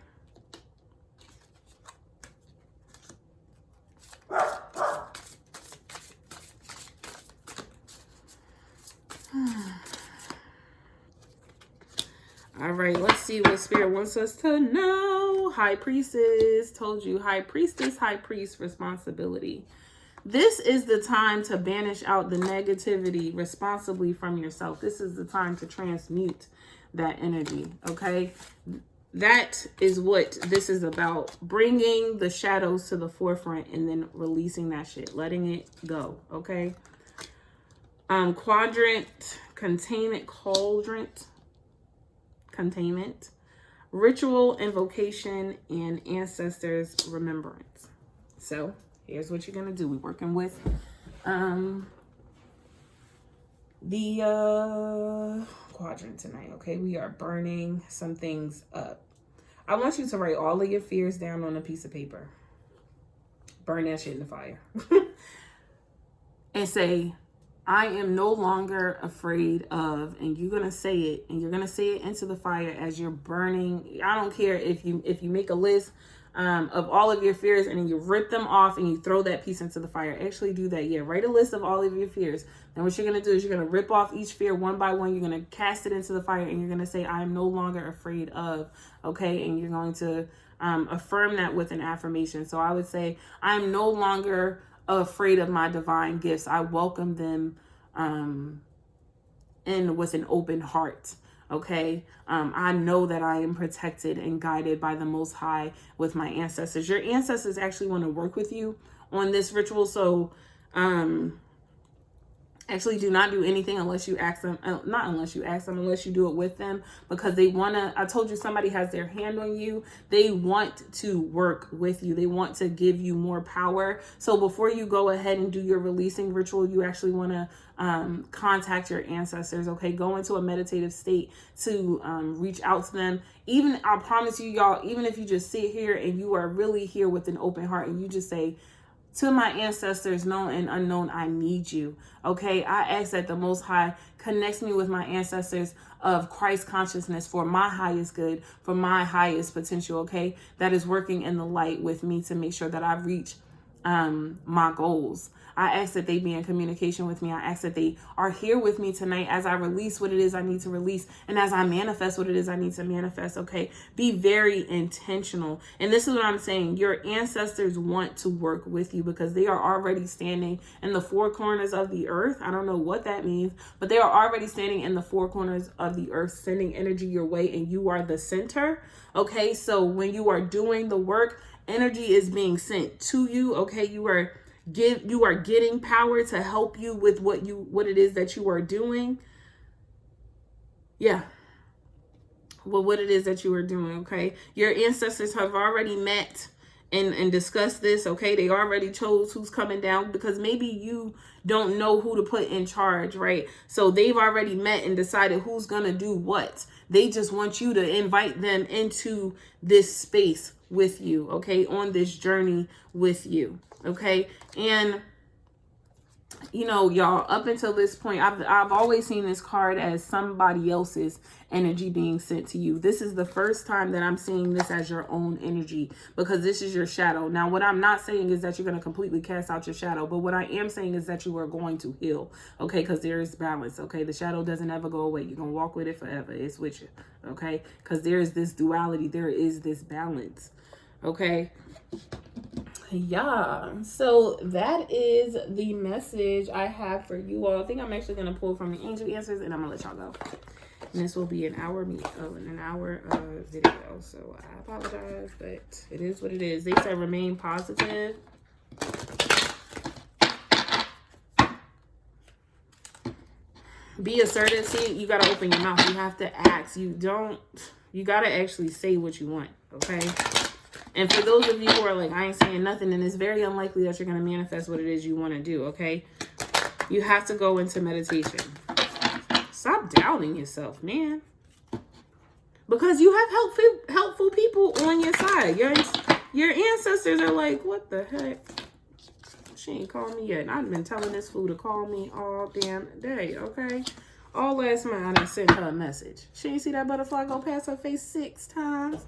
Speaker 1: All right, let's see what Spirit wants us to know. High Priestess, told you, High Priestess, High Priest, responsibility. This is the time to banish out the negativity responsibly from yourself. This is the time to transmute that energy, okay? that is what this is about. Bringing the shadows to the forefront and then releasing that shit, letting it go. Okay. Quadrant, containment, ritual, invocation, and ancestors remembrance. So here's what you're gonna do. We're working with the quadrant tonight. Okay, we are burning some things up. I want you to write all of your fears down on a piece of paper. Burn that shit in the fire. And say, I am no longer afraid of, and you're going to say it, and you're going to say it into the fire as you're burning. I don't care if you make a list of all of your fears and then you rip them off and you throw that piece into the fire. Actually do that. Yeah, write a list of all of your fears. Then what you're going to do is you're going to rip off each fear one by one. You're going to cast it into the fire and you're going to say, I am no longer afraid of, okay? And you're going to affirm that with an affirmation. So I would say, I'm no longer afraid of my divine gifts. I welcome them in with an open heart. Okay. I know that I am protected and guided by the Most High with my ancestors. Your ancestors actually want to work with you on this ritual. So, actually do not do anything unless you ask them, unless you do it with them, because they want to, I told you somebody has their hand on you. They want to work with you. They want to give you more power. So before you go ahead and do your releasing ritual, you actually want to contact your ancestors. Okay. Go into a meditative state to reach out to them. Even, I promise you, y'all, even if you just sit here and you are really here with an open heart and you just say, to my ancestors, known and unknown, I need you. Okay, I ask that the Most High connects me with my ancestors of Christ consciousness for my highest good, for my highest potential. Okay, that is working in the light with me to make sure that I reach my goals. I ask that they be in communication with me. I ask that they are here with me tonight as I release what it is I need to release and as I manifest what it is I need to manifest. Okay, be very intentional. And this is what I'm saying. Your ancestors want to work with you because they are already standing in the four corners of the earth. I don't know what that means, but they are already standing in the four corners of the earth, sending energy your way, and you are the center. Okay, so when you are doing the work, energy is being sent to you. Okay, you are getting power to help you with what it is that you are doing. Yeah. Well, what it is that you are doing. Okay. Your ancestors have already met and discussed this. Okay. They already chose who's coming down because maybe you don't know who to put in charge. Right. So they've already met and decided who's going to do what. They just want you to invite them into this space with you. Okay. On this journey with you. Okay. And you know, y'all, up until this point, I've always seen this card as somebody else's energy being sent to you. This is the first time that I'm seeing this as your own energy because this is your shadow. Now, what I'm not saying is that you're going to completely cast out your shadow, but what I am saying is that you are going to heal. Okay. Because there is balance. Okay. The shadow doesn't ever go away. You're going to walk with it forever. It's with you. Okay. Because there is this duality. There is this balance. Okay. Yeah, so that is the message I have for you all. I think I'm actually going to pull from the angel answers and I'm going to let y'all go. And this will be an hour video. So I apologize, but it is what it is. They said remain positive. Be assertive. See, you got to open your mouth. You have to ask. You got to actually say what you want, okay? And for those of you who are like, I ain't saying nothing, and it's very unlikely that you're going to manifest what it is you want to do, okay? You have to go into meditation. Stop doubting yourself, man. Because you have helpful people on your side. Your ancestors are like, what the heck? She ain't called me yet. And I've been telling this fool to call me all damn day, okay? All last month, I sent her a message. She ain't see that butterfly go past her face 6 times.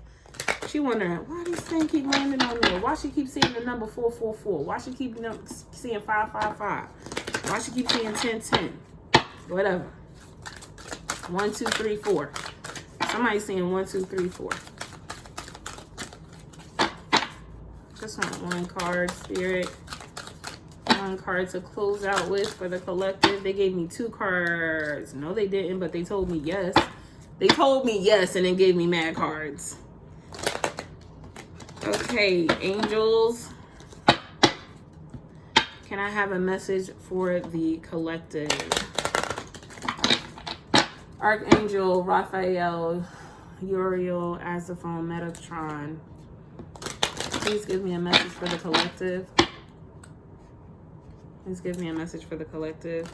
Speaker 1: She wondering why this thing keep landing on me. Why she keep seeing the number 444? Why she keep seeing 555? Why she keep seeing 1010? Whatever. 1, 2, 3, 4. Somebody's seeing 1, 2, 3, 4. Just want one card, Spirit. One card to close out with for the collective. They gave me 2 cards. No, they didn't, but they told me yes. They told me yes and then gave me mad cards. Okay, angels. Can I have a message for the collective? Archangel Raphael, Uriel, Azaphon, Metatron. Please give me a message for the collective. Please give me a message for the collective.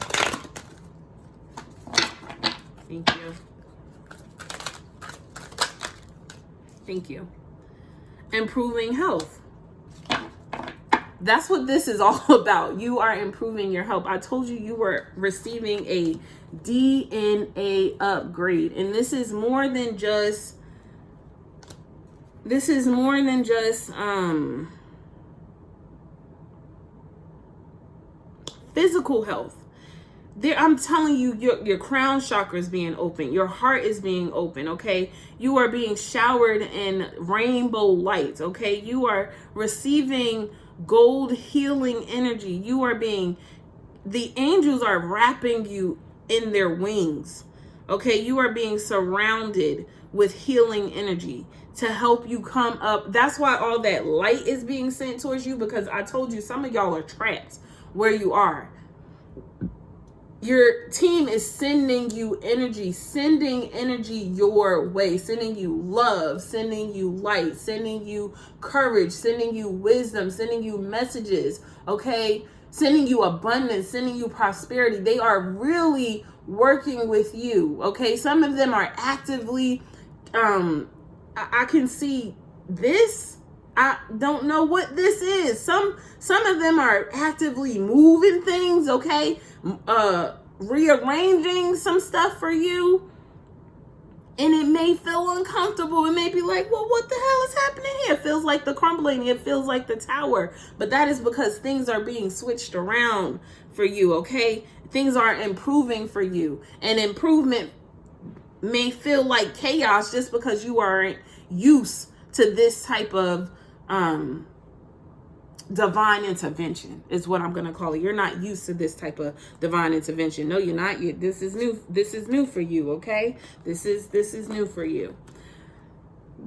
Speaker 1: Thank you. Thank you. Improving health. That's what this is all about. You are improving your health. I told you you were receiving a DNA upgrade. And this is more than just physical health. I'm telling you, your crown chakra is being open. Your heart is being open, okay? You are being showered in rainbow lights, okay? You are receiving gold healing energy. The angels are wrapping you in their wings, okay? You are being surrounded with healing energy to help you come up. That's why all that light is being sent towards you, because I told you some of y'all are trapped where you are. Your team is sending you energy, sending energy your way, sending you love, sending you light, sending you courage, sending you wisdom, sending you messages, okay? Sending you abundance, sending you prosperity. They are really working with you, okay? Some of them are actively, I can see this. I don't know what this is. Some of them are actively moving things, okay? Rearranging some stuff for you. And it may feel uncomfortable. It may be like, well, what the hell is happening here? It feels like the crumbling. It feels like the tower. But that is because things are being switched around for you, okay? Things are improving for you. And improvement may feel like chaos just because you aren't used to this type of divine intervention is what I'm going to call it. You're not used to this type of divine intervention. No, you're not. This is new. This is new for you. Okay. This is new for you.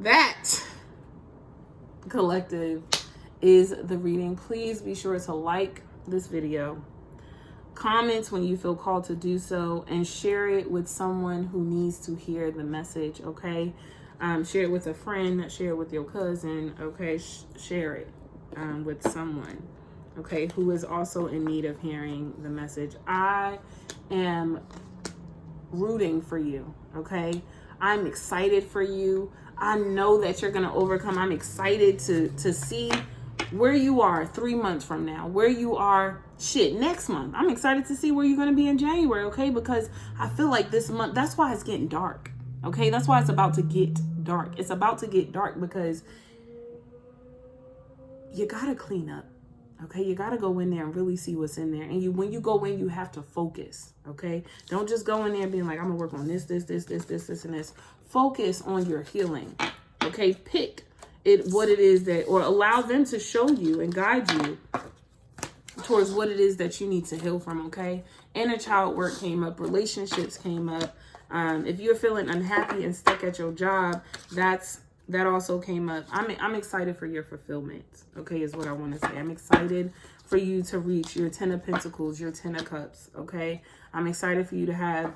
Speaker 1: That, collective, is the reading. Please be sure to like this video, comment when you feel called to do so, and share it with someone who needs to hear the message. Okay. Share it with a friend, share it with your cousin. Okay. Share it with someone, okay, who is also in need of hearing the message. I am rooting for you, okay? I'm excited for you. I know that you're going to overcome. I'm excited to see where you are 3 months from now, where you are next month. I'm excited to see where you're going to be in January, okay? Because I feel like this month, that's why it's getting dark, okay? That's why it's about to get dark. It's about to get dark because you got to clean up, okay? You got to go in there and really see what's in there. And when you go in, you have to focus, okay? Don't just go in there being like, I'm going to work on this, and this. Focus on your healing, okay? Pick what it is that, or allow them to show you and guide you towards what it is that you need to heal from, okay? Inner child work came up. Relationships came up. If you're feeling unhappy and stuck at your job, that also came up. I'm excited for your fulfillment, okay, is what I want to say. I'm excited for you to reach your 10 of Pentacles, your 10 of Cups, okay? I'm excited for you to have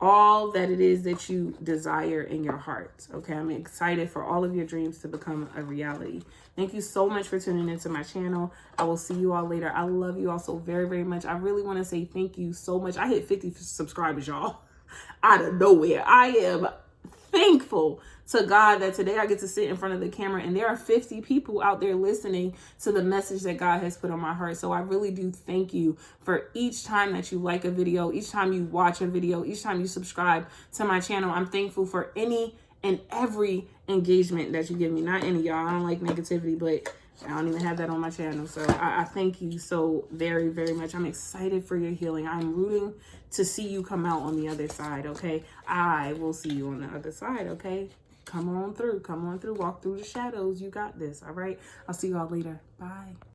Speaker 1: all that it is that you desire in your heart, okay? I'm excited for all of your dreams to become a reality. Thank you so much for tuning into my channel. I will see you all later. I love you all so very, very much. I really want to say thank you so much. I hit 50 subscribers, y'all, out of nowhere. I am thankful to God that today I get to sit in front of the camera and there are 50 people out there listening to the message that God has put on my heart. So I really do thank you for each time that you like a video, each time you watch a video, each time you subscribe to my channel. I'm thankful for any and every engagement that you give me. Not any, y'all. I don't like negativity, but I don't even have that on my channel. So I thank you so very, very much. I'm excited for your healing. I'm rooting to see you come out on the other side, okay? I will see you on the other side, okay? Come on through. Come on through. Walk through the shadows. You got this, all right? I'll see y'all later. Bye.